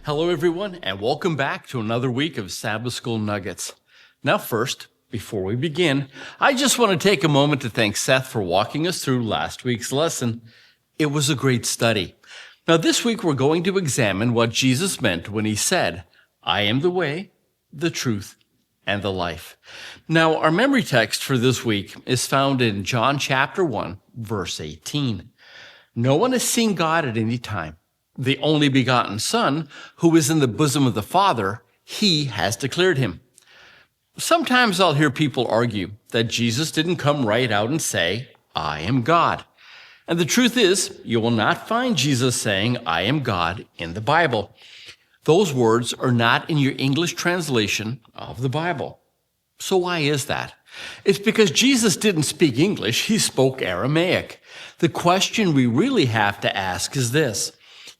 Hello, everyone, and welcome back to another week of Sabbath School Nuggets. Now, first, before we begin, I just want to take a moment to thank Seth for walking us through last week's lesson. It was a great study. Now, this week, we're going to examine what Jesus meant when he said, "I am the way, the truth, and the life." Now, our memory text for this week is found in John chapter 1, verse 18. No one has seen God at any time. The only begotten Son, who is in the bosom of the Father, he has declared him. Sometimes I'll hear people argue that Jesus didn't come right out and say, "I am God." And the truth is, you will not find Jesus saying, "I am God" in the Bible. Those words are not in your English translation of the Bible. So why is that? It's because Jesus didn't speak English, he spoke Aramaic. The question we really have to ask is this: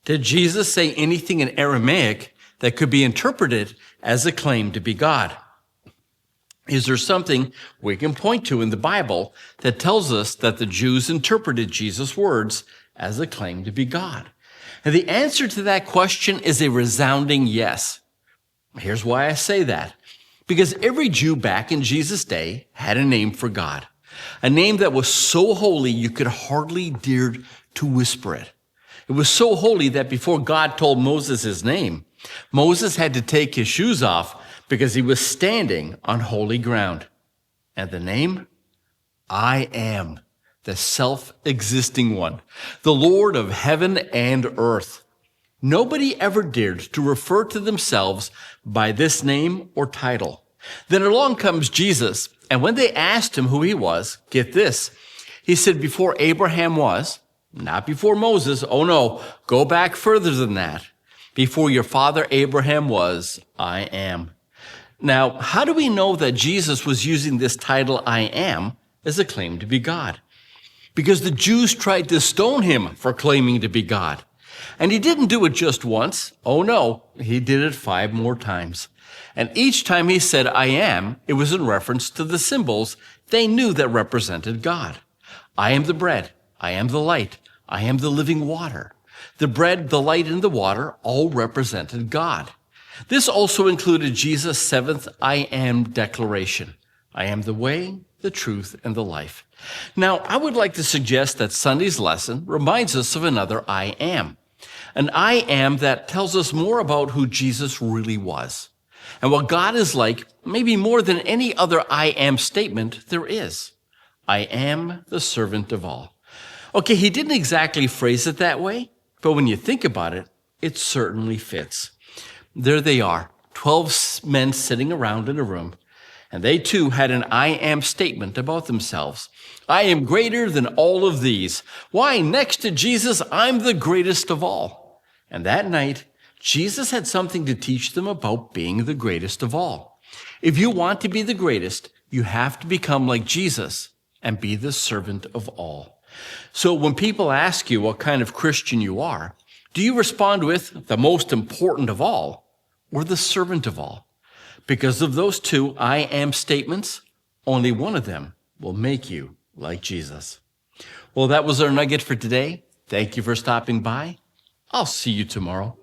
did Jesus say anything in Aramaic that could be interpreted as a claim to be God? Is there something we can point to in the Bible that tells us that the Jews interpreted Jesus' words as a claim to be God? And the answer to that question is a resounding yes. Here's why I say that. Because every Jew back in Jesus' day had a name for God, a name that was so holy you could hardly dare to whisper it. It was so holy that before God told Moses his name, Moses had to take his shoes off because he was standing on holy ground. And the name? I am, the self-existing one, the Lord of heaven and earth. Nobody ever dared to refer to themselves by this name or title. Then along comes Jesus, and when they asked him who he was, get this, he said, "Before Abraham was," not before Moses. Oh no, go back further than that. "Before your father Abraham was, I am." Now, how do we know that Jesus was using this title, "I am," as a claim to be God? Because the Jews tried to stone him for claiming to be God. And he didn't do it just once. Oh no, he did it 5 more times. And each time he said, "I am," it was in reference to the symbols they knew that represented God. I am the bread. I am the light. I am the living water. The bread, the light, and the water all represented God. This also included Jesus' 7th I am declaration. I am the way, the truth, and the life. Now, I would like to suggest that Sunday's lesson reminds us of another I am. An I am that tells us more about who Jesus really was and what God is like, maybe more than any other I am statement there is. I am the servant of all. Okay, he didn't exactly phrase it that way, but when you think about it, it certainly fits. There they are, 12 men sitting around in a room, and they too had an I am statement about themselves. I am greater than all of these. Why, next to Jesus, I'm the greatest of all. And that night, Jesus had something to teach them about being the greatest of all. If you want to be the greatest, you have to become like Jesus and be the servant of all. So when people ask you what kind of Christian you are, do you respond with the most important of all or the servant of all? Because of those two I am statements, only one of them will make you like Jesus. Well, that was our nugget for today. Thank you for stopping by. I'll see you tomorrow.